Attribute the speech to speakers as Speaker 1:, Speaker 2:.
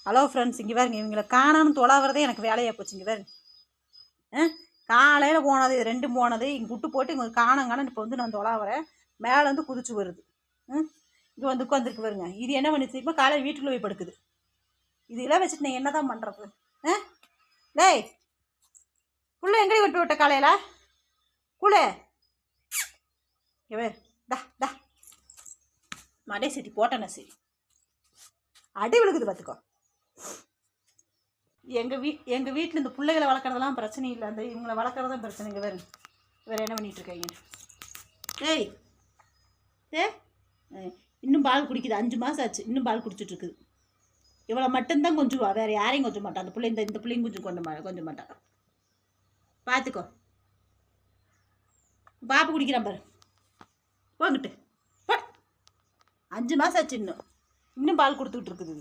Speaker 1: Hello friends, இங்கே பாருங்க, இவங்களை காணான்னு தொலாவறதே எனக்கு வேலையாக போச்சு. இங்கே பாருங்க, காலையில் போனது ரெண்டும் போனது இங்கே விட்டு போட்டு இங்கே காணான்னு இப்போ வந்து நான் தொலாவறேன். மேலே வந்து குதிச்சு வருது. இங்கே வந்து உட்காந்துருக்கு பாருங்க. இது என்ன பண்ணிச்சு? இப்போ காலையில் வீட்டுக்குள்ளே போய் படுக்குது. இதெல்லாம் வச்சுட்டு நான் என்ன தான் பண்ணுறது? டேய், புள்ள எங்கடி விட்டு விட்ட காலையில் குளு டா டா மடை சரி போட்டேண்ணா. சரி அடி விழுகுது பார்த்துக்கோ. எங்கள் வீட்டில் இந்த பிள்ளைகளை வளர்க்குறதெல்லாம் பிரச்சனை இல்லை, அந்த இவங்களை வளர்க்குறதான் பிரச்சனை. இங்கே வேறு என்ன பண்ணிகிட்ருக்காங்க? ஏய் ஏ இன்னும் பால் குடிக்குது. 5 மாதம் ஆச்சு, இன்னும் பால் குடிச்சிட்ருக்குது. இவளை மட்டும்தான் கொஞ்சுவா, வேறு யாரையும் கொஞ்சம் மாட்டான். அந்த பிள்ளை இந்த பிள்ளைங்க கொஞ்சம் மாட்டான். பார்த்துக்கோ, பாப்பு குடிக்கிறான் பாரு. போங்கிட்டு 5 மாதம் ஆச்சு, இன்னும் பால் கொடுத்துக்கிட்டு இருக்குது.